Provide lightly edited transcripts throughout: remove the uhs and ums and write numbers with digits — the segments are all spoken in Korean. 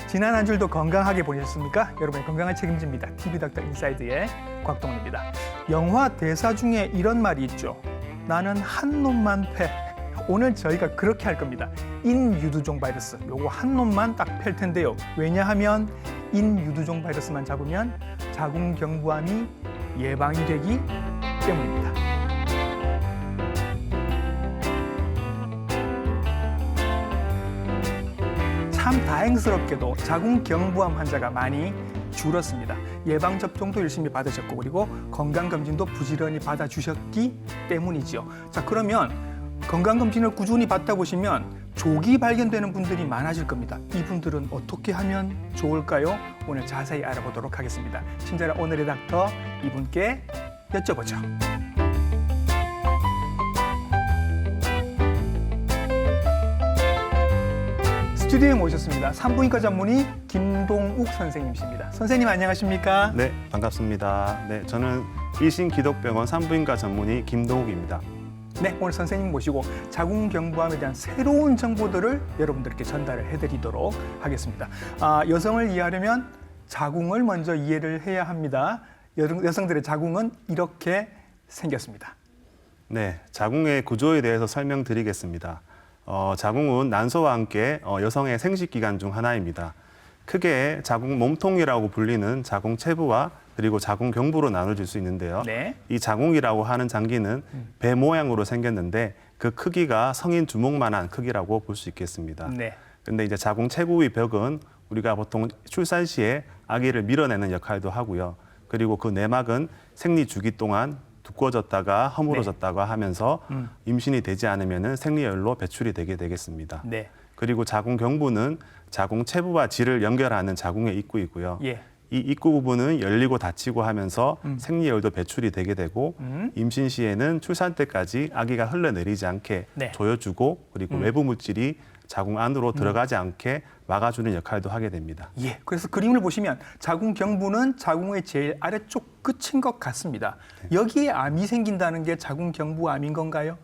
지난 한 주도 건강하게 보내셨습니까? 여러분의 건강을 책임집니다. TV닥터 인사이드의 곽동훈입니다. 영화 대사 중에 이런 말이 있죠. 나는 한 놈만 패. 오늘 저희가 그렇게 할 겁니다. 인유두종 바이러스, 요거 한 놈만 딱 팰 텐데요. 왜냐하면 인유두종 바이러스만 잡으면 자궁경부암이 예방이 되기 때문입니다. 참 다행스럽게도 자궁경부암 환자가 많이 줄었습니다. 예방접종도 열심히 받으셨고 그리고 건강검진도 부지런히 받아주셨기 때문이죠. 자, 그러면 건강검진을 꾸준히 받다 보시면 조기 발견되는 분들이 많아질 겁니다. 이분들은 어떻게 하면 좋을까요? 오늘 자세히 알아보도록 하겠습니다. 친절한 오늘의 닥터 이분께 여쭤보죠. 스튜디오에 모셨습니다. 산부인과 전문의 김동욱 선생님이십니다. 선생님 안녕하십니까? 네, 반갑습니다. 네, 저는 일신기독병원 산부인과 전문의 김동욱입니다. 네, 오늘 선생님 모시고 자궁경부암에 대한 새로운 정보들을 여러분들께 전달을 해드리도록 하겠습니다. 여성을 이해하려면 자궁을 먼저 이해를 해야 합니다. 여성들의 자궁은 이렇게 생겼습니다. 네, 자궁의 구조에 대해서 설명드리겠습니다. 자궁은 난소와 함께 여성의 생식기관 중 하나입니다. 크게 자궁 몸통이라고 불리는 자궁 체부와 그리고 자궁 경부로 나눠질 수 있는데요. 네. 이 자궁이라고 하는 장기는 배 모양으로 생겼는데 그 크기가 성인 주먹만한 크기라고 볼 수 있겠습니다. 네. 근데 이제 자궁 체구의 벽은 우리가 보통 출산 시에 아기를 밀어내는 역할도 하고요. 그리고 그 내막은 생리 주기 동안 두꺼워졌다가 허물어졌다가 하면서 임신이 되지 않으면 생리혈로 배출이 되게 되겠습니다. 네. 그리고 자궁 경부는 자궁 체부와 질을 연결하는 자궁의 입구이고요. 예. 이 입구 부분은 열리고 닫히고 하면서 생리혈도 배출이 되게 되고 임신 시에는 출산 때까지 아기가 흘러내리지 않게 네. 조여주고 그리고 외부 물질이 자궁 안으로 들어가지 않게 막아주는 역할도 하게 됩니다. 예. 그래서 그림을 보시면 자궁경부는 자궁의 제일 아래쪽 끝인 것 같습니다. 여기에 암이 생긴다는 게 자궁경부암인 건가요?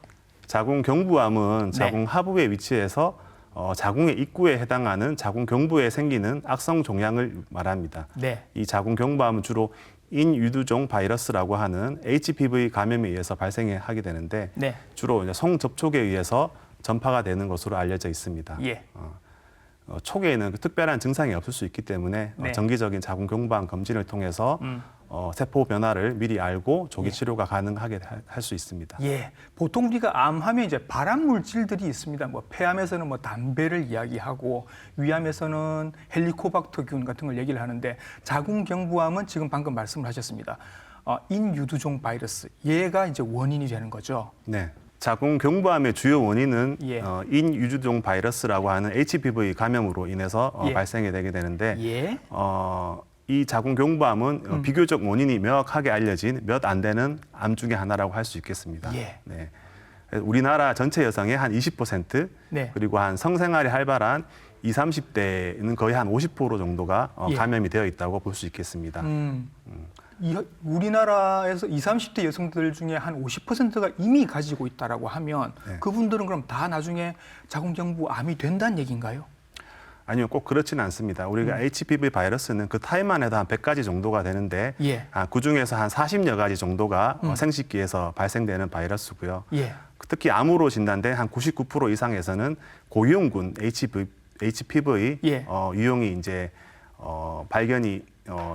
자궁 경부암은 자궁 하부에 위치해서 자궁의 입구에 해당하는 자궁 경부에 생기는 악성 종양을 말합니다. 네. 이 자궁 경부암은 주로 인유두종 바이러스라고 하는 HPV 감염에 의해서 발생하게 되는데 네. 주로 이제 성접촉에 의해서 전파가 되는 것으로 알려져 있습니다. 예. 초기에는 특별한 증상이 없을 수 있기 때문에 네. 정기적인 자궁 경부암 검진을 통해서 세포 변화를 미리 알고 조기 치료가 가능하게 할 수 있습니다. 예. 보통 우리가 암하면 이제 발암 물질들이 있습니다. 뭐 폐암에서는 뭐 담배를 이야기하고 위암에서는 헬리코박터균 같은 걸 얘기를 하는데 자궁경부암은 지금 방금 말씀을 하셨습니다. 인유두종 바이러스. 얘가 이제 원인이 되는 거죠. 네. 자궁 경부암의 주요 원인은 예. 인유두종 바이러스라고 하는 HPV 감염으로 인해서 예. 발생이 되게 되는데 예. 이 자궁 경부암은 비교적 원인이 명확하게 알려진 몇 안 되는 암 중에 하나라고 할 수 있겠습니다. 예. 네. 우리나라 전체 여성의 한 20% 네. 그리고 한 성생활이 활발한 20, 30대는 거의 한 50% 정도가 예. 감염이 되어 있다고 볼 수 있겠습니다. 우리나라에서 20, 30대 여성들 중에 한 50%가 이미 가지고 있다라고 하면 네. 그분들은 그럼 다 나중에 자궁경부암이 된다는 얘기인가요? 아니요, 꼭 그렇지는 않습니다. 우리가 HPV 바이러스는 그 타입만 해도 한 100가지 정도가 되는데 예. 그중에서 한 40여 가지 정도가 생식기에서 발생되는 바이러스고요. 예. 특히 암으로 진단된 한 99% 이상에서는 고위험군 HPV 예. 유형이 이제 발견이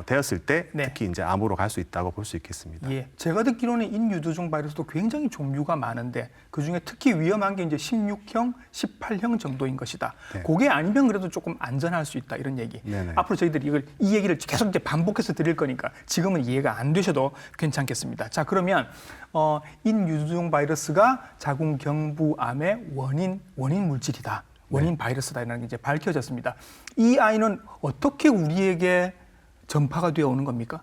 되었을 때 네. 특히 이제 암으로 갈 수 있다고 볼 수 있겠습니다. 예, 제가 듣기로는 인유두종 바이러스도 굉장히 종류가 많은데 그 중에 특히 위험한 게 이제 16형, 18형 정도인 것이다. 네. 그게 아니면 그래도 조금 안전할 수 있다 이런 얘기. 네네. 앞으로 저희들이 이 얘기를 계속 이제 반복해서 드릴 거니까 지금은 이해가 안 되셔도 괜찮겠습니다. 자, 그러면 인유두종 바이러스가 자궁경부암의 원인 물질이다. 원인 바이러스다라는 게 이제 밝혀졌습니다. 이 아이는 어떻게 우리에게 전파가 되어 오는 겁니까?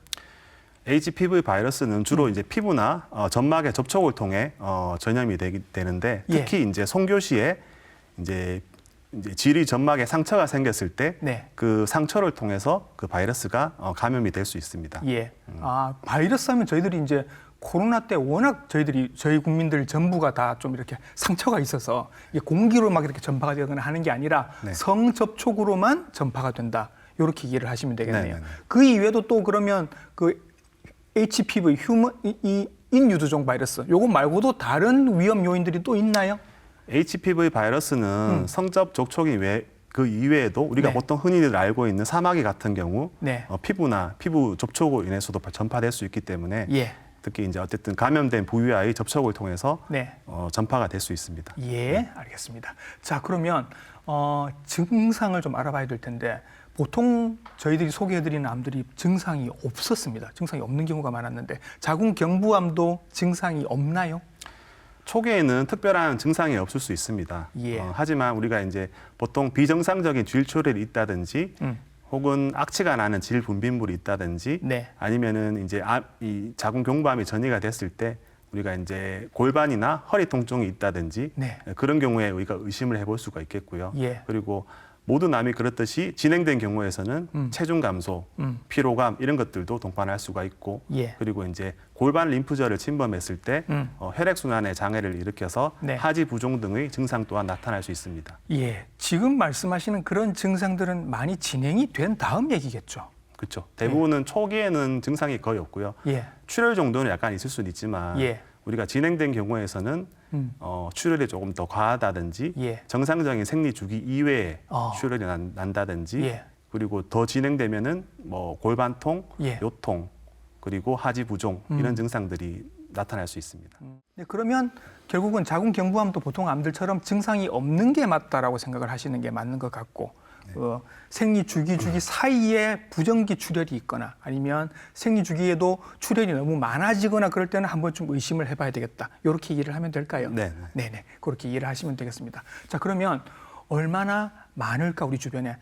HPV 바이러스는 주로 이제 피부나 점막의 접촉을 통해 전염이 되는데 특히 이제 송교시에 이제 질이 점막에 상처가 생겼을 때 그 상처를 통해서 그 바이러스가 감염이 될 수 있습니다. 예. 바이러스 하면 저희들이 이제 코로나 때 워낙 저희 국민들 전부가 다 좀 이렇게 상처가 있어서 이게 공기로 막 이렇게 전파가 되거나 하는 게 아니라 네. 성접촉으로만 전파가 된다. 이렇게 이해를 하시면 되겠네요. 네네네. 그 이외에도 또 그러면 그 HPV 이 인유두종 바이러스 요거 말고도 다른 위험 요인들이 또 있나요? HPV 바이러스는 성접 접촉이 그 이외에도 우리가 네. 보통 흔히들 알고 있는 사마귀 같은 경우 네. 피부나 피부 접촉으로 인해서도 전파될 수 있기 때문에 예. 특히 이제 어쨌든 감염된 부위와의 접촉을 통해서 네. 전파가 될 수 있습니다. 예, 알겠습니다. 자, 그러면 증상을 좀 알아봐야 될 텐데 보통 저희들이 소개해드리는 암들이 증상이 없었습니다. 증상이 없는 경우가 많았는데 자궁경부암도 증상이 없나요? 초기에는 특별한 증상이 없을 수 있습니다. 예. 하지만 우리가 이제 보통 비정상적인 쥐일초래이 있다든지 혹은 악취가 나는 질 분비물이 있다든지 네. 아니면은 이제 이 자궁경부암이 전이가 됐을 때 우리가 이제 골반이나 허리 통증이 있다든지 네. 그런 경우에 우리가 의심을 해볼 수가 있겠고요. 예. 그리고 모든 암이 그렇듯이 진행된 경우에서는 체중 감소, 피로감 이런 것들도 동반할 수가 있고 예. 그리고 이제 골반 림프절을 침범했을 때 혈액 순환의 장애를 일으켜서 네. 하지 부종 등의 증상 또한 나타날 수 있습니다. 예, 지금 말씀하시는 그런 증상들은 많이 진행이 된 다음 얘기겠죠. 그렇죠. 대부분은 초기에는 증상이 거의 없고요. 예. 출혈 정도는 약간 있을 수는 있지만 예. 우리가 진행된 경우에서는 출혈이 조금 더 과하다든지 예. 정상적인 생리 주기 이외에 어. 출혈이 난다든지 예. 그리고 더 진행되면은 뭐 골반통, 예. 요통 그리고 하지 부종 이런 증상들이 나타날 수 있습니다. 네, 그러면 결국은 자궁경부암도 보통 암들처럼 증상이 없는 게 맞다라고 생각을 하시는 게 맞는 것 같고 생리 주기 사이에 부정기 출혈이 있거나 아니면 생리 주기에도 출혈이 너무 많아지거나 그럴 때는 한번 좀 의심을 해봐야 되겠다. 이렇게 이해를 하면 될까요? 네. 네네. 그렇게 이해를 하시면 되겠습니다. 자, 그러면 얼마나 많을까 우리 주변에?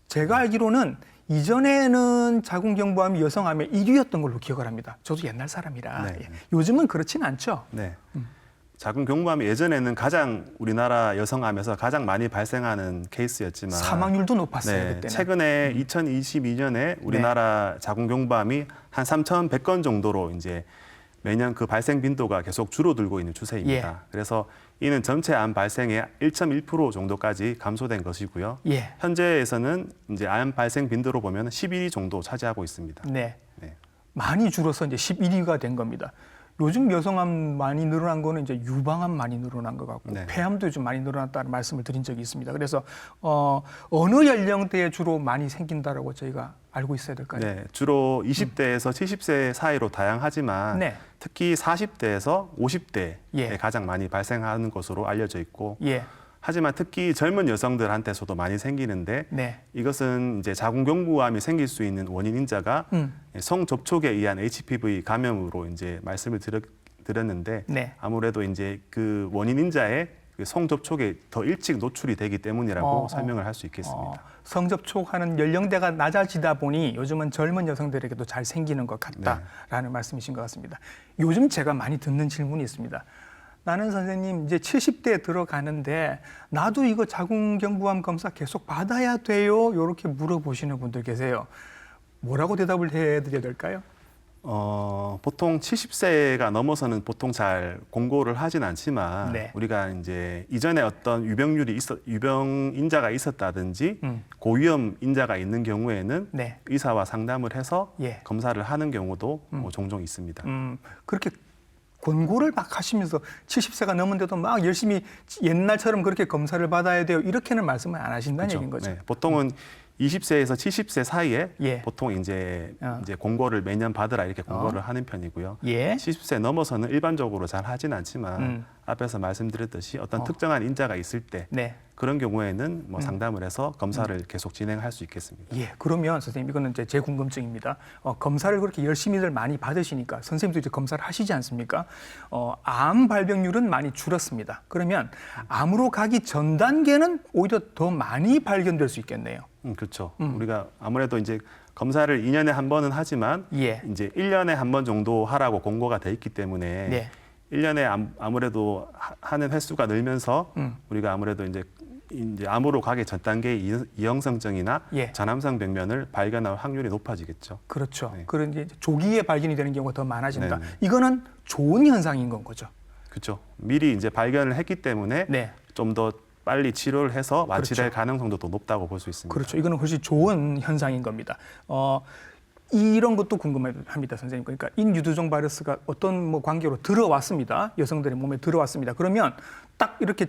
제가 알기로는 이전에는 자궁경부암이 여성암의 1위였던 걸로 기억을 합니다. 저도 옛날 사람이라. 네. 예. 요즘은 그렇진 않죠. 네. 자궁경부암이 예전에는 가장 우리나라 여성암에서 가장 많이 발생하는 케이스였지만 사망률도 높았어요. 네, 그때는. 최근에 2022년에 우리나라 자궁경부암이 한 3,100건 정도로 이제 매년 그 발생 빈도가 계속 줄어들고 있는 추세입니다. 예. 그래서 이는 전체 암 발생의 1.1% 정도까지 감소된 것이고요. 예. 현재에서는 이제 암 발생 빈도로 보면 11위 정도 차지하고 있습니다. 네. 네. 많이 줄어서 이제 11위가 된 겁니다. 요즘 여성암 많이 늘어난 거는 이제 유방암 많이 늘어난 것 같고 네. 폐암도 좀 많이 늘어났다는 말씀을 드린 적이 있습니다. 그래서 어느 연령대에 주로 많이 생긴다라고 저희가 알고 있어야 될까요? 네, 주로 20대에서 70세 사이로 다양하지만 네. 특히 40대에서 50대에 예. 가장 많이 발생하는 것으로 알려져 있고 예. 하지만 특히 젊은 여성들한테서도 많이 생기는데 네. 이것은 이제 자궁경부암이 생길 수 있는 원인 인자가 성접촉에 의한 HPV 감염으로 이제 말씀을 드렸는데 네. 아무래도 이제 그 원인 인자에 그 성접촉에 더 일찍 노출이 되기 때문이라고 설명을 할 수 있겠습니다. 성접촉하는 연령대가 낮아지다 보니 요즘은 젊은 여성들에게도 잘 생기는 것 같다라는 말씀이신 것 같습니다. 요즘 제가 많이 듣는 질문이 있습니다. 나는 선생님 이제 70대에 들어가는데 나도 이거 자궁경부암 검사 계속 받아야 돼요? 이렇게 물어보시는 분들 계세요. 뭐라고 대답을 해드려야 될까요? 보통 70세가 넘어서는 보통 잘 공고를 하진 않지만 네. 우리가 이제 이전에 어떤 유병 인자가 있었다든지 고위험 인자가 있는 경우에는 네. 의사와 상담을 해서 예. 검사를 하는 경우도 종종 있습니다. 그렇게 권고를 막 하시면서 70세가 넘은데도 막 열심히 옛날처럼 그렇게 검사를 받아야 돼요. 이렇게는 말씀을 안 하신다는 그렇죠. 얘기인 거죠. 네, 보통은 20세에서 70세 사이에 예. 보통 이제 공고를 매년 받으라 이렇게 공고를 하는 편이고요. 예. 70세 넘어서는 일반적으로 잘 하진 않지만 앞에서 말씀드렸듯이 어떤 특정한 인자가 있을 때 네. 그런 경우에는 뭐 상담을 해서 검사를 계속 진행할 수 있겠습니다. 예, 그러면 선생님 이거는 이제 제 궁금증입니다. 검사를 그렇게 열심히들 많이 받으시니까 선생님도 이제 검사를 하시지 않습니까? 암 발병률은 많이 줄었습니다. 그러면 암으로 가기 전 단계는 오히려 더 많이 발견될 수 있겠네요. 그렇죠. 우리가 아무래도 이제 검사를 2년에 한 번은 하지만 예. 이제 1년에 한 번 정도 하라고 공고가 돼 있기 때문에 네. 1년에 아무래도 하는 횟수가 늘면서 우리가 아무래도 이제 이제 암으로 가기 전 단계의 이형성증이나 예. 전암성 병변을 발견할 확률이 높아지겠죠. 그렇죠. 네. 그런 이제 조기에 발견이 되는 경우가 더 많아진다. 네네. 이거는 좋은 현상인 건 거죠. 그렇죠. 미리 이제 발견을 했기 때문에 네. 좀 더 빨리 치료를 해서 완치될 그렇죠. 가능성도 더 높다고 볼 수 있습니다. 그렇죠. 이거는 훨씬 좋은 현상인 겁니다. 이런 것도 궁금합니다, 선생님. 그러니까 인유두종 바이러스가 어떤 뭐 관계로 들어왔습니다. 여성들의 몸에 들어왔습니다. 그러면 딱 이렇게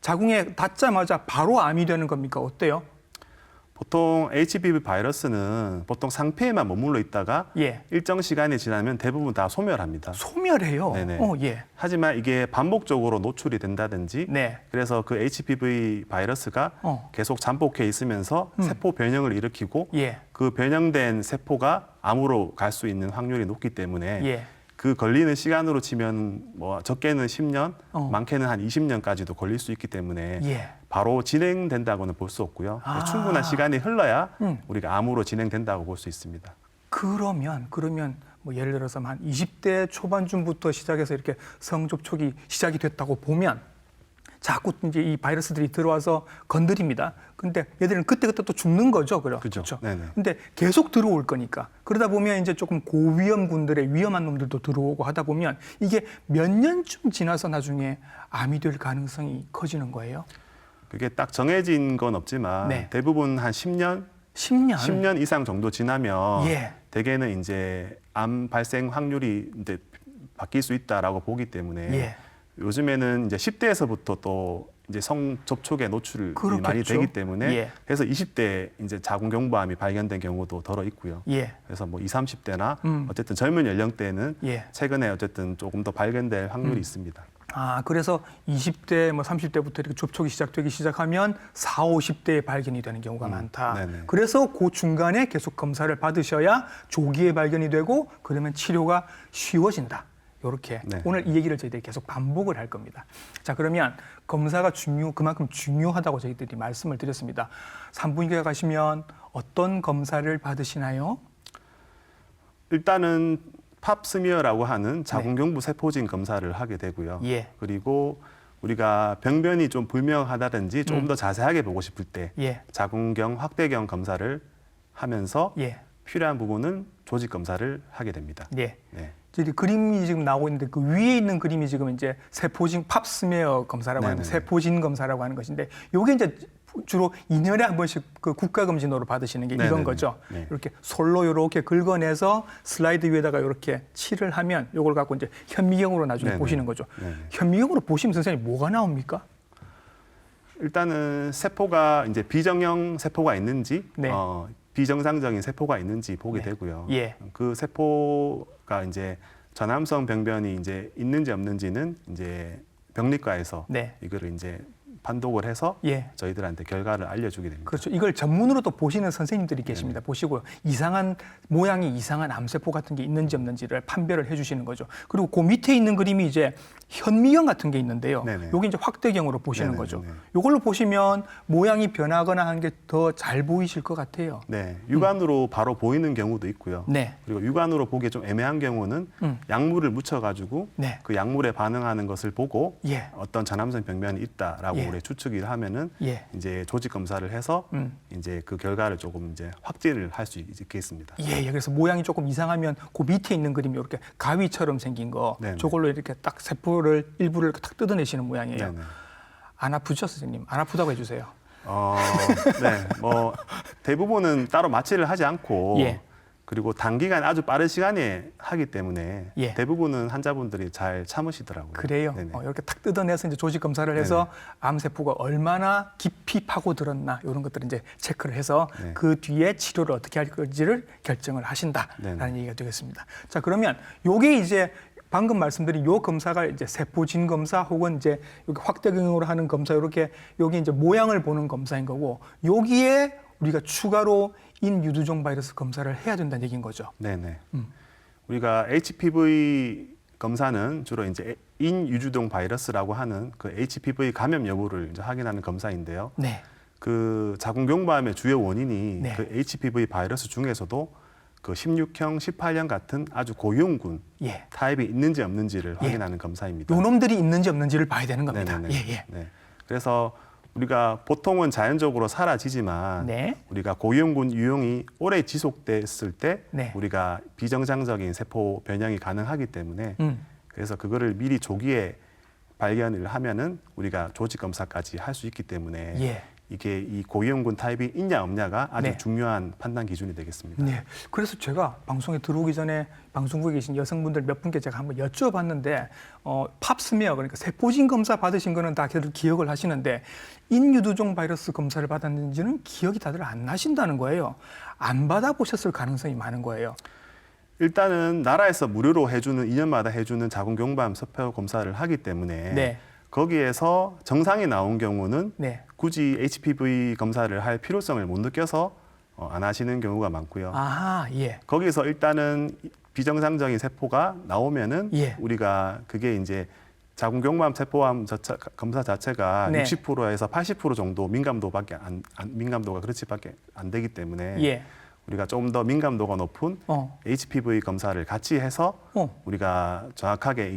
자궁에 닿자마자 바로 암이 되는 겁니까? 어때요? 보통 HPV 바이러스는 보통 상태에만 머물러 있다가 예. 일정 시간이 지나면 대부분 다 소멸합니다. 소멸해요. 네네. 예. 하지만 이게 반복적으로 노출이 된다든지 네. 그래서 그 HPV 바이러스가 계속 잠복해 있으면서 세포 변형을 일으키고 예. 그 변형된 세포가 암으로 갈 수 있는 확률이 높기 때문에 예. 그 걸리는 시간으로 치면 뭐 적게는 10년, 많게는 한 20년까지도 걸릴 수 있기 때문에 예. 바로 진행된다고는 볼 수 없고요. 아. 충분한 시간이 흘러야 우리가 암으로 진행된다고 볼 수 있습니다. 그러면 뭐 예를 들어서 한 20대 초반쯤부터 시작해서 이렇게 성접촉이 시작이 됐다고 보면 자꾸 이제 이 바이러스들이 들어와서 건드립니다. 근데 얘들은 그때그때 또 죽는 거죠. 그죠. 네네. 근데 계속 들어올 거니까. 그러다 보면 이제 조금 고위험군들의 위험한 놈들도 들어오고 하다 보면 이게 몇 년쯤 지나서 나중에 암이 될 가능성이 커지는 거예요. 그게 딱 정해진 건 없지만 네. 대부분 한 10년 10년? 이상 정도 지나면 예. 대개는 이제 암 발생 확률이 이제 바뀔 수 있다라고 보기 때문에 예. 요즘에는 이제 10대에서부터 또 이제 성 접촉에 노출이 그렇겠죠. 많이 되기 때문에 예. 그래서 20대 이제 자궁경부암이 발견된 경우도 덜어 있고요. 예. 그래서 뭐 20, 30대나 어쨌든 젊은 연령대는 예. 최근에 어쨌든 조금 더 발견될 확률이 있습니다. 그래서 20대, 뭐 30대부터 이렇게 접촉이 시작되기 시작하면 40, 50대에 발견이 되는 경우가 많다. 네네. 그래서 그 중간에 계속 검사를 받으셔야 조기에 발견이 되고 그러면 치료가 쉬워진다. 이렇게 네. 오늘 이 얘기를 저희들이 계속 반복을 할 겁니다. 자, 그러면 검사가 그만큼 중요하다고 저희들이 말씀을 드렸습니다. 산부인과에 가시면 어떤 검사를 받으시나요? 일단은 팝스미어라고 하는 자궁경부 세포진 검사를 하게 되고요. 예. 그리고 우리가 병변이 좀 불명하다든지 조금 더 자세하게 보고 싶을 때 예. 자궁경 확대경 검사를 하면서 예. 필요한 부분은 조직 검사를 하게 됩니다. 예. 네. 저기 그림이 지금 나오고 있는데 그 위에 있는 그림이 지금 이제 세포진 팝스메어 검사라고 하는 네네네. 세포진 검사라고 하는 것인데 요게 이제 주로 2년에 한 번씩 그 국가검진으로 받으시는 게 이런 네네네. 거죠. 네. 이렇게 솔로 이렇게 긁어내서 슬라이드 위에다가 이렇게 칠을 하면 요걸 갖고 이제 현미경으로 나중에 네네. 보시는 거죠. 네네. 현미경으로 보시면 선생님 뭐가 나옵니까? 일단은 세포가 이제 비정형 세포가 있는지 네. 비정상적인 세포가 있는지 보게 네. 되고요. 예. 그 세포가 이제 전암성 병변이 이제 있는지 없는지는 이제 병리과에서 네. 이거를 이제 판독을 해서 예. 저희들한테 결과를 알려주게 됩니다. 그렇죠. 이걸 전문으로 또 보시는 선생님들이 계십니다. 보시고요. 모양이 이상한 암세포 같은 게 있는지 없는지를 판별을 해주시는 거죠. 그리고 그 밑에 있는 그림이 이제 현미경 같은 게 있는데요. 네네. 여기 이제 확대경으로 보시는 네네네. 거죠. 이걸로 보시면 모양이 변하거나 하는 게 더 잘 보이실 것 같아요. 네, 육안으로 바로 보이는 경우도 있고요. 네. 그리고 육안으로 보기에 좀 애매한 경우는 약물을 묻혀가지고 네. 그 약물에 반응하는 것을 보고 예. 어떤 전암성 병변이 있다라고 예. 우리 추측을 하면은 예. 이제 조직 검사를 해서 이제 그 결과를 조금 이제 확진을 할 수 있겠습니다. 예, 그래서 모양이 조금 이상하면 그 밑에 있는 그림이 이렇게 가위처럼 생긴 거, 네네. 저걸로 이렇게 딱 세포를 일부를 이렇게 탁 뜯어내시는 모양이에요. 네네. 안 아프죠, 선생님? 안 아프다고 해주세요. 네, 뭐 대부분은 따로 마취를 하지 않고 예. 그리고 단기간 아주 빠른 시간에 하기 때문에 예. 대부분은 환자분들이 잘 참으시더라고요. 그래요. 네네. 이렇게 탁 뜯어내서 이제 조직 검사를 해서 암세포가 얼마나 깊이 파고들었나 이런 것들을 이제 체크를 해서 네. 그 뒤에 치료를 어떻게 할 건지를 결정을 하신다라는 네네. 얘기가 되겠습니다. 자, 그러면 요게 이제 방금 말씀드린 요 검사가 이제 세포진 검사 혹은 이제 여기 확대경으로 하는 검사 이렇게 여기 이제 모양을 보는 검사인 거고 여기에 우리가 추가로 인유두종 바이러스 검사를 해야 된다는 얘기인 거죠. 네네. 우리가 HPV 검사는 주로 이제 인유두종 바이러스라고 하는 그 HPV 감염 여부를 이제 확인하는 검사인데요. 네. 그 자궁경부암의 주요 원인이 네. 그 HPV 바이러스 중에서도 그 16형, 18형 같은 아주 고위험군 예. 타입이 있는지 없는지를 확인하는 검사입니다. 요 놈들이 있는지 없는지를 봐야 되는 겁니다. 네네네. 예, 예. 네. 그래서 우리가 보통은 자연적으로 사라지지만 네. 우리가 고위험군 유형이 오래 지속됐을 때 네. 우리가 비정상적인 세포 변형이 가능하기 때문에 음. 그래서 그거를 미리 조기에 발견을 하면은 우리가 조직 검사까지 할 수 있기 때문에 예. 이게 이 고위험군 타입이 있냐 없냐가 아주 네. 중요한 판단 기준이 되겠습니다. 네. 그래서 제가 방송에 들어오기 전에 방송국에 계신 여성분들 몇 분께 제가 한번 여쭤봤는데 팝스미어 그러니까 세포진 검사 받으신 거는 다 기억을 하시는데 인유두종 바이러스 검사를 받았는지는 기억이 다들 안 나신다는 거예요. 안 받아보셨을 가능성이 많은 거예요. 일단은 나라에서 무료로 해주는 2년마다 해주는 자궁경부암 세포 검사를 하기 때문에 네. 거기에서 정상이 나온 경우는 네. 굳이 HPV 검사를 할 필요성을 못 느껴서 안 하시는 경우가 많고요. 아하, 예. 거기서 일단은 비정상적인 세포가 나오면은 예. 우리가 그게 이제 자궁경부암 세포암 검사 자체가 네. 60%에서 80% 정도 민감도가 그렇지밖에 안 되기 때문에 예. 우리가 좀 더 민감도가 높은 HPV 검사를 같이 해서 우리가 정확하게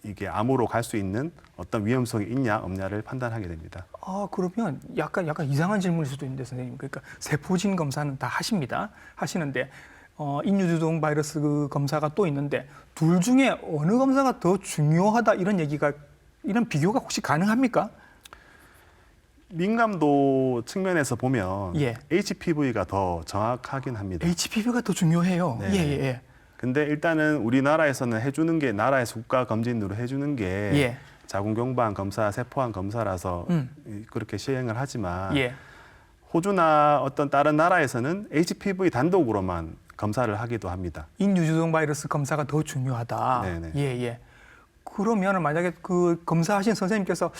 이게 암으로 갈 수 있는 어떤 위험성이 있냐 없냐를 판단하게 됩니다. 아, 그러면 약간 이상한 질문일 수도 있는데 선생님. 그러니까 세포진 검사는 다 하시는데 인유두종 바이러스 그 검사가 또 있는데 둘 중에 어느 검사가 더 중요하다 이런 비교가 혹시 가능합니까? 민감도 측면에서 보면 예. HPV가 더 정확하긴 합니다. HPV가 더 중요해요. 네. 예. 근데 일단은 우리나라에서는 해주는 게 나라에서 국가 검진으로 해주는 게 예. 자궁경부암 검사, 세포암 검사라서 그렇게 시행을 하지만 예. 호주나 어떤 다른 나라에서는 HPV 단독으로만 검사를 하기도 합니다. 인유두종 바이러스 검사가 더 중요하다. 네네. 예. 그러면 만약에 그 검사하신 선생님께서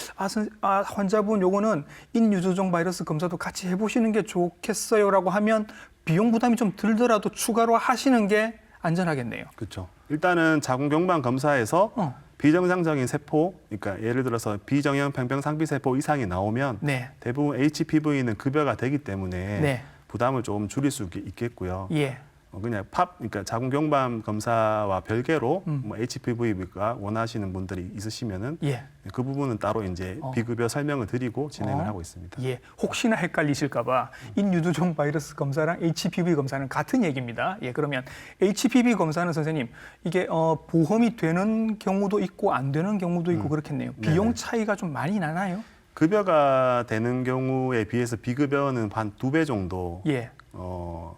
환자분 요거는 인유두종 바이러스 검사도 같이 해보시는 게 좋겠어요라고 하면 비용 부담이 좀 들더라도 추가로 하시는 게 안전하겠네요. 그렇죠. 일단은 자궁경부암 검사에서 비정상적인 세포, 그러니까 예를 들어서 비정형 평평상피세포 이상이 나오면 네. 대부분 HPV는 급여가 되기 때문에 네. 부담을 좀 줄일 수 있겠고요. 예. 그냥 그러니까 자궁경부암 검사와 별개로 뭐 HPV가 원하시는 분들이 있으시면은 예. 그 부분은 따로 이제 비급여 설명을 드리고 진행을 하고 있습니다. 예. 혹시나 헷갈리실까봐 인유두종 바이러스 검사랑 HPV 검사는 같은 얘기입니다. 예. 그러면 HPV 검사는 선생님 이게 보험이 되는 경우도 있고 안 되는 경우도 있고 그렇겠네요. 비용 차이가 좀 많이 나나요? 급여가 되는 경우에 비해서 비급여는 한 2배 정도 예.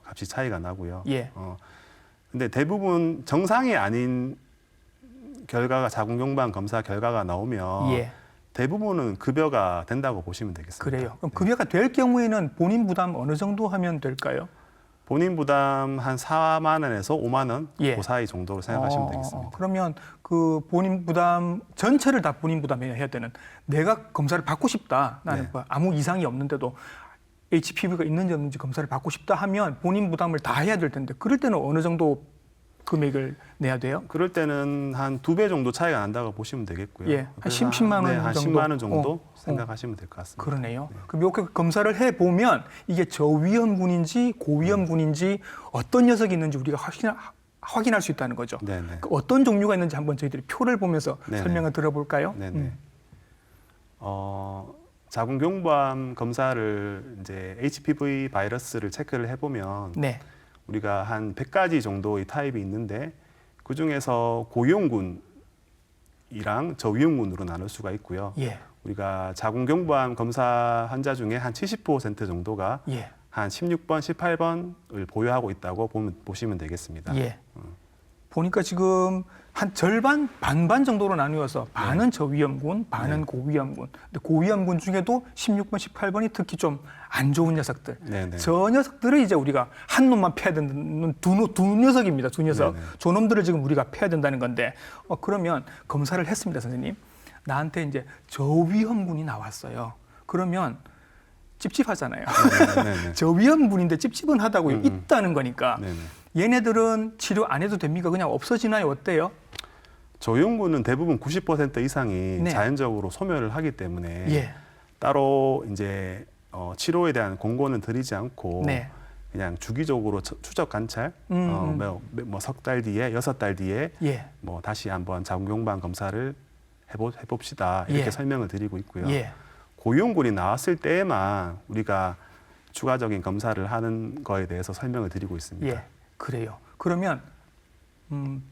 값이 차이가 나고요. 예. 근데 대부분 정상이 아닌 결과가 자궁경부암 검사 결과가 나오면 예. 대부분은 급여가 된다고 보시면 되겠습니다. 그래요. 그럼 급여가 될 경우에는 본인 부담 어느 정도 하면 될까요? 본인 부담 한 4만 원에서 5만 원, 예. 그 사이 정도로 생각하시면 되겠습니다. 그러면 그 본인 부담 전체를 다 본인 부담해야 되는 내가 검사를 받고 싶다. 나는 네. 뭐 아무 이상이 없는데도 HPV가 있는지 없는지 검사를 받고 싶다 하면 본인 부담을 다 해야 될 텐데 그럴 때는 어느 정도 금액을 내야 돼요? 그럴 때는 한 2배 정도 차이가 난다고 보시면 되겠고요. 예, 한 10만 원 한 정도? 10만 원 정도 생각하시면 될 것 같습니다. 그러네요. 그럼 이렇게 검사를 해보면 이게 저위험군인지 고위험군인지 어떤 녀석이 있는지 우리가 확인할 수 있다는 거죠. 네네. 그 어떤 종류가 있는지 한번 저희들이 표를 보면서 네네. 설명을 들어볼까요? 네네. 자궁경부암 검사를 이제 HPV 바이러스를 체크를 해보면 네. 우리가 한 100가지 정도의 타입이 있는데 그 중에서 고위험군이랑 저위험군으로 나눌 수가 있고요. 예. 우리가 자궁경부암 검사 환자 중에 한 70% 정도가 예. 한 16번, 18번을 보유하고 있다고 보시면 되겠습니다. 예. 보니까 지금 한 절반 반반 정도로 나누어서 반은 저위험군, 반은 고위험군. 근데 고위험군 중에도 16번, 18번이 특히 좀 안 좋은 녀석들. 네네. 저 녀석들을 이제 우리가 한 놈만 패야 되는 두 녀석입니다. 두 녀석. 네네. 저 놈들을 지금 우리가 패야 된다는 건데 그러면 검사를 했습니다, 선생님. 나한테 이제 저위험군이 나왔어요. 그러면 찝찝하잖아요. 네네. 저위험군인데 찝찝은 하다고요. 있다는 거니까. 네네. 얘네들은 치료 안 해도 됩니까? 그냥 없어지나요? 어때요? 저위험군은 대부분 90% 이상이 네. 자연적으로 소멸을 하기 때문에 예. 따로 이제 치료에 대한 공고는 드리지 않고 네. 그냥 주기적으로 추적 관찰, 뭐 석 달 뒤에, 6달 뒤에 예. 뭐 다시 한번 자궁경부암 검사를 해봅시다 이렇게 예. 설명을 드리고 있고요. 예. 고위험군이 나왔을 때에만 우리가 추가적인 검사를 하는 거에 대해서 설명을 드리고 있습니다. 예, 그래요. 그러면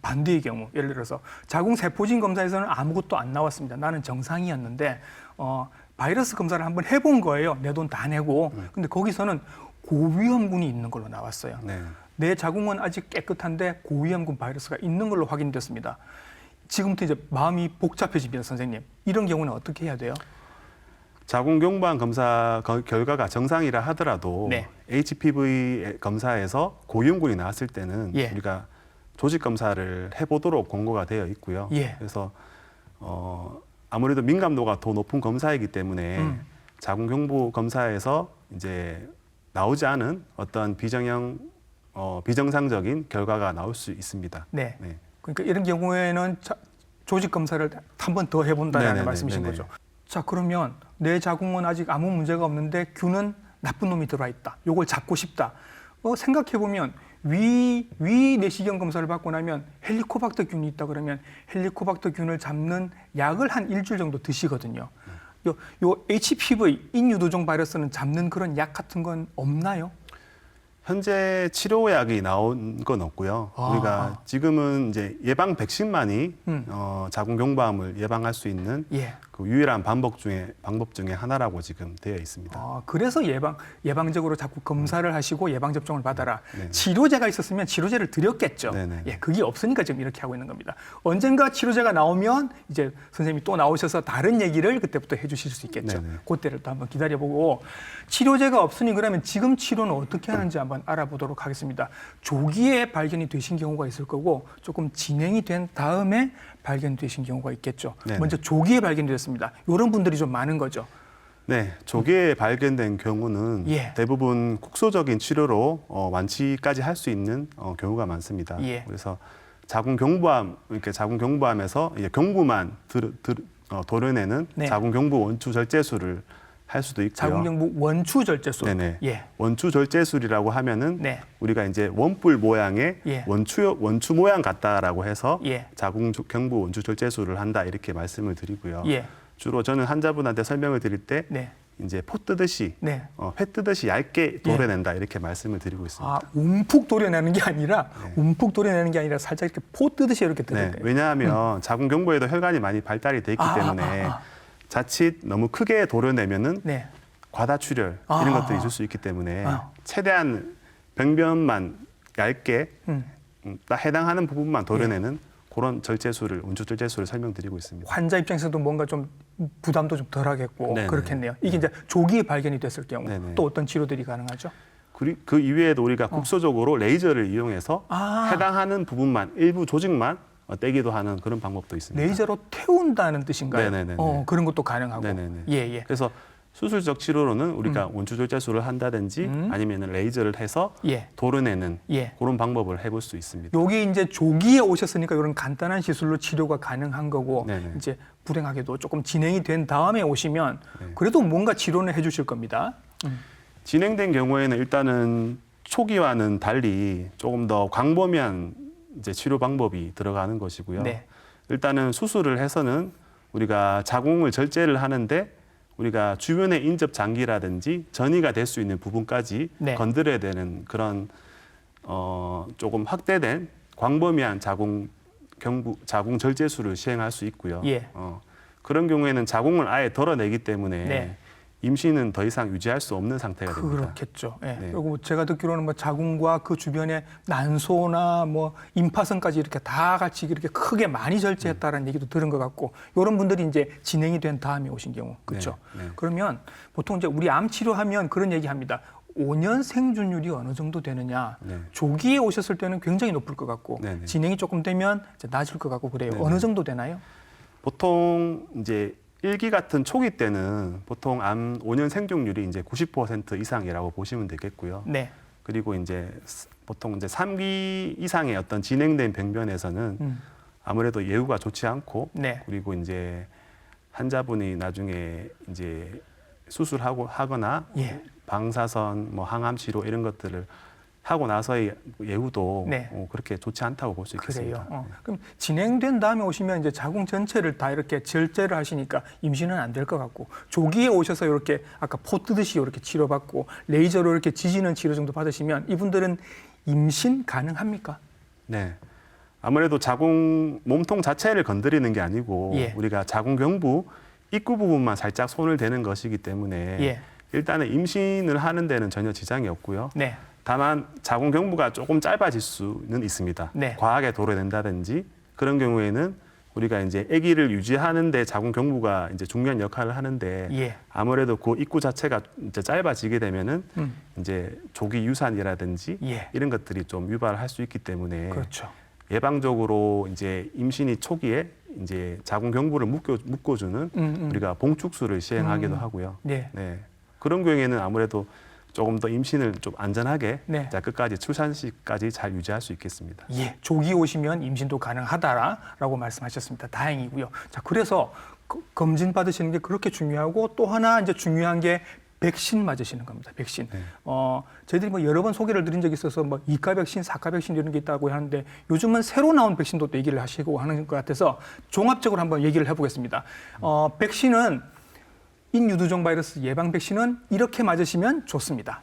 반대의 경우, 예를 들어서 자궁세포진 검사에서는 아무것도 안 나왔습니다. 나는 정상이었는데 바이러스 검사를 한번 해본 거예요. 내 돈 다 내고. 근데 거기서는 고위험군이 있는 걸로 나왔어요. 네. 내 자궁은 아직 깨끗한데 고위험군 바이러스가 있는 걸로 확인됐습니다. 지금부터 이제 마음이 복잡해집니다, 선생님. 이런 경우는 어떻게 해야 돼요? 자궁경부암 검사 결과가 정상이라 하더라도 네. HPV 검사에서 고위험군이 나왔을 때는 예. 우리가 조직 검사를 해보도록 권고가 되어 있고요. 예. 그래서 아무래도 민감도가 더 높은 검사이기 때문에 자궁경부 검사에서 이제 나오지 않은 어떤 비정상적인 결과가 나올 수 있습니다. 네. 네. 그러니까 이런 경우에는 조직 검사를 한 번 더 해본다는 네네네, 말씀이신 네네. 거죠. 자, 그러면 내 자궁은 아직 아무 문제가 없는데 균은 나쁜 놈이 들어와 있다. 요걸 잡고 싶다. 생각해 보면 위 내시경 검사를 받고 나면 헬리코박터 균이 있다 그러면 헬리코박터 균을 잡는 약을 한 일주일 정도 드시거든요. 요 HPV 인유두종 바이러스는 잡는 그런 약 같은 건 없나요? 현재 치료약이 나온 건 없고요. 우리가 지금은 이제 예방 백신만이 자궁경부암을 예방할 수 있는 예. 그 유일한 방법 중에 하나라고 지금 되어 있습니다. 그래서 예방적으로 자꾸 검사를 하시고 예방 접종을 받아라. 네네. 치료제가 있었으면 치료제를 드렸겠죠. 네네. 예, 그게 없으니까 지금 이렇게 하고 있는 겁니다. 언젠가 치료제가 나오면 이제 선생님이 또 나오셔서 다른 얘기를 그때부터 해주실 수 있겠죠. 네네. 그때를 또 한번 기다려보고 치료제가 없으니 그러면 지금 치료는 어떻게 하는지 한번 알아보도록 하겠습니다. 조기에 발견이 되신 경우가 있을 거고 조금 진행이 된 다음에 발견되신 경우가 있겠죠. 네네. 먼저 조기에 발견되었습니다. 이런 분들이 좀 많은 거죠. 네, 조기에 발견된 경우는 예. 대부분 국소적인 치료로 완치까지 할 수 있는 경우가 많습니다. 예. 그래서 자궁경부암, 이렇게 자궁경부암에서 이제 경부만 도려내는 네. 자궁경부 원추 절제술을 할 수도 있고요. 자궁경부 원추절제술. 네네. 예. 원추 절제술이라고 하면은 네. 우리가 이제 원뿔 모양의 예. 원추 모양 같다라고 해서 예. 자궁경부 원추 절제술을 한다 이렇게 말씀을 드리고요. 예. 주로 저는 환자분한테 설명을 드릴 때 네. 이제 포 뜨듯이 네. 회 뜨듯이 얇게 도려낸다 이렇게 말씀을 드리고 있습니다. 움푹 도려내는 게 아니라 움푹 도려내는 게 아니라 살짝 이렇게 포 뜨듯이 이렇게 네, 뜨는 거예요. 왜냐하면 자궁경부에도 혈관이 많이 발달이 돼 있기 때문에 자칫 너무 크게 도려내면은 네. 과다출혈 이런 것들이 있을 수 있기 때문에 아. 최대한 병변만 얇게 딱 해당하는 부분만 도려내는 예. 그런 절제술을 원추 절제술을 설명드리고 있습니다. 환자 입장에서도 뭔가 좀 부담도 좀 덜하겠고 네네. 그렇겠네요. 이게 이제 조기에 발견이 됐을 경우 네네. 또 어떤 치료들이 가능하죠? 그 이외에도 우리가 국소적으로 레이저를 이용해서 해당하는 부분만 일부 조직만 떼기도 하는 그런 방법도 있습니다. 레이저로 태운다는 뜻인가요? 네네네네. 그런 것도 가능하고. 네네네. 예, 예. 그래서 수술적 치료로는 우리가 원추 절제술을 한다든지 아니면 레이저를 해서 예. 도려내는 예. 그런 방법을 해볼 수 있습니다. 요게 이제 조기에 오셨으니까 이런 간단한 시술로 치료가 가능한 거고 네네. 이제 불행하게도 조금 진행이 된 다음에 오시면 네. 그래도 뭔가 치료는 해주실 겁니다. 진행된 경우에는 일단은 초기와는 달리 조금 더 광범위한 이제 치료 방법이 들어가는 것이고요. 네. 일단은 수술을 해서는 우리가 자궁을 절제를 하는데 우리가 주변의 인접 장기라든지 전이가 될 수 있는 부분까지 네. 건드려야 되는 그런 조금 확대된 광범위한 자궁 절제술을 시행할 수 있고요. 예. 그런 경우에는 자궁을 아예 덜어내기 때문에 네. 임신은 더 이상 유지할 수 없는 상태가 됩니다. 그렇겠죠. 예. 네. 그리고 제가 듣기로는 뭐 자궁과 그 주변에 난소나 뭐 임파선까지 이렇게 다 같이 이렇게 크게 많이 절제했다라는 얘기도 들은 것 같고 이런 분들이 이제 진행이 된 다음에 오신 경우 그렇죠. 네. 그러면 보통 이제 우리 암 치료하면 그런 얘기합니다. 5년 생존율이 어느 정도 되느냐. 네. 조기에 오셨을 때는 굉장히 높을 것 같고 네네. 진행이 조금 되면 이제 낮을 것 같고 그래요. 네네. 어느 정도 되나요? 보통 이제 일기 같은 초기 때는 보통 암 5년 생존율이 이제 90% 이상이라고 보시면 되겠고요. 네. 그리고 이제 보통 이제 3기 이상의 어떤 진행된 병변에서는 아무래도 예후가 좋지 않고 네. 그리고 이제 환자분이 나중에 이제 수술하고 하거나 예. 방사선, 뭐 항암 치료 이런 것들을 하고 나서의 예후도 네. 그렇게 좋지 않다고 볼 수 있겠습니다. 그래요. 그럼 진행된 다음에 오시면 이제 자궁 전체를 다 이렇게 절제를 하시니까 임신은 안 될 것 같고 조기에 오셔서 이렇게 아까 포 뜨듯이 이렇게 치료받고 레이저로 이렇게 지지는 치료 정도 받으시면 이분들은 임신 가능합니까? 네. 아무래도 자궁 몸통 자체를 건드리는 게 아니고 예. 우리가 자궁경부 입구 부분만 살짝 손을 대는 것이기 때문에 예. 일단은 임신을 하는 데는 전혀 지장이 없고요. 네. 다만 자궁경부가 조금 짧아질 수는 있습니다. 네. 과하게 도래된다든지 그런 경우에는 우리가 이제 아기를 유지하는데 자궁경부가 이제 중요한 역할을 하는데 예. 아무래도 그 입구 자체가 이제 짧아지게 되면은 이제 조기 유산이라든지 예. 이런 것들이 좀 유발할 수 있기 때문에 그렇죠. 예방적으로 이제 임신이 초기에 이제 자궁경부를 묶어주는 우리가 봉축술을 시행하기도 하고요. 네. 네. 그런 경우에는 아무래도 조금 더 임신을 좀 안전하게 네. 자, 끝까지 출산시까지 잘 유지할 수 있겠습니다. 예, 조기 오시면 임신도 가능하다라고 말씀하셨습니다. 다행이고요. 자, 그래서 검진 받으시는 게 그렇게 중요하고 또 하나 이제 중요한 게 백신 맞으시는 겁니다. 백신. 네. 저희들이 뭐 여러 번 소개를 드린 적이 있어서 뭐 2가 백신, 4가 백신 이런 게 있다고 하는데 요즘은 새로 나온 백신도 또 얘기를 하시고 하는 것 같아서 종합적으로 한번 얘기를 해보겠습니다. 백신은 인유두종 바이러스 예방 백신은 이렇게 맞으시면 좋습니다.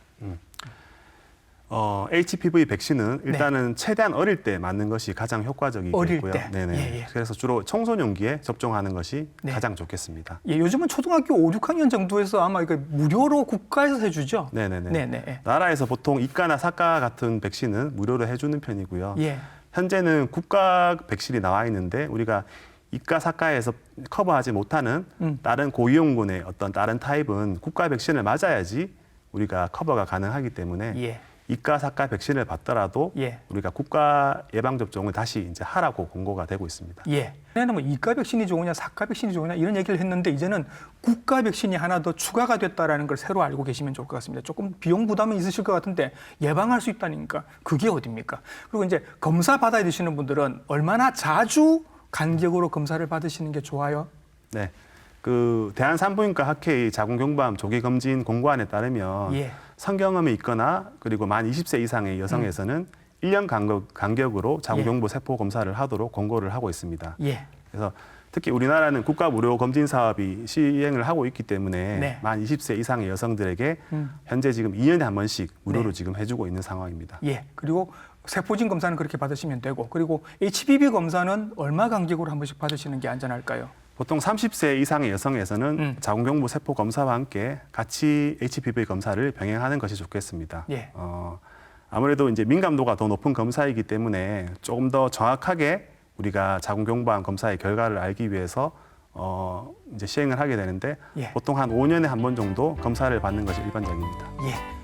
HPV 백신은 일단은 최대한 어릴 때 맞는 것이 가장 효과적이고요. 어릴 때. 네네. 예, 예. 그래서 주로 청소년기에 접종하는 것이 네. 가장 좋겠습니다. 예, 요즘은 초등학교 5, 6학년 정도에서 아마 이거 무료로 국가에서 해주죠. 네네네. 네네. 예. 나라에서 보통 이가나 사가 같은 백신은 무료로 해주는 편이고요. 예. 현재는 국가 백신이 나와 있는데 우리가 이가 사가에서 커버하지 못하는 다른 고위험군의 어떤 다른 타입은 국가 백신을 맞아야지 우리가 커버가 가능하기 때문에 예. 이가 사가 백신을 받더라도 예. 우리가 국가 예방 접종을 다시 이제 하라고 공고가 되고 있습니다. 예. 옛날에는 뭐 이가 백신이 좋으냐, 사가 백신이 좋으냐 이런 얘기를 했는데 이제는 국가 백신이 하나 더 추가가 됐다라는 걸 새로 알고 계시면 좋을 것 같습니다. 조금 비용 부담이 있으실 것 같은데 예방할 수 있다니까 그게 어딥니까? 그리고 이제 검사 받아야 되시는 분들은 얼마나 자주 간격으로 검사를 받으시는 게 좋아요? 네. 그 대한산부인과 학회의 자궁경부암 조기 검진 공고안에 따르면 예. 성경험이 있거나 그리고 만 20세 이상의 여성에서는 1년 간격으로 자궁경부 세포 검사를 하도록 권고를 하고 있습니다. 예. 그래서 특히 우리나라는 국가 무료 검진 사업이 시행을 하고 있기 때문에 네. 만 20세 이상의 여성들에게 현재 지금 2년에 한 번씩 무료로 네. 지금 해주고 있는 상황입니다. 예. 그리고 세포진 검사는 그렇게 받으시면 되고 그리고 HPV 검사는 얼마 간격으로 한 번씩 받으시는 게 안전할까요? 보통 30세 이상의 여성에서는 자궁경부 세포 검사와 함께 같이 HPV 검사를 병행하는 것이 좋겠습니다. 예. 아무래도 이제 민감도가 더 높은 검사이기 때문에 조금 더 정확하게 우리가 자궁경부암 검사의 결과를 알기 위해서 이제 시행을 하게 되는데 예. 보통 한 5년에 한 번 정도 검사를 받는 것이 일반적입니다. 예.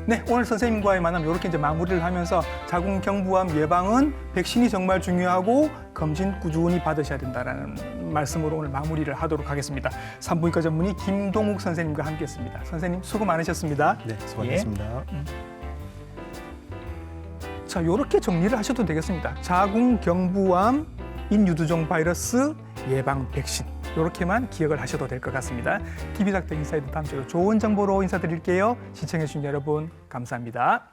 네, 오늘 선생님과의 만남 이렇게 이제 마무리를 하면서 자궁경부암 예방은 백신이 정말 중요하고 검진 꾸준히 받으셔야 된다라는 말씀으로 오늘 마무리를 하도록 하겠습니다. 산부인과 전문의 김동욱 선생님과 함께했습니다. 선생님 수고 많으셨습니다. 네, 수고하셨습니다. 자, 이렇게 정리를 하셔도 되겠습니다. 자궁경부암 인유두종 바이러스 예방 백신 이렇게만 기억을 하셔도 될 것 같습니다. TV닥터 인사이드 다음 주에 좋은 정보로 인사드릴게요. 시청해주신 여러분 감사합니다.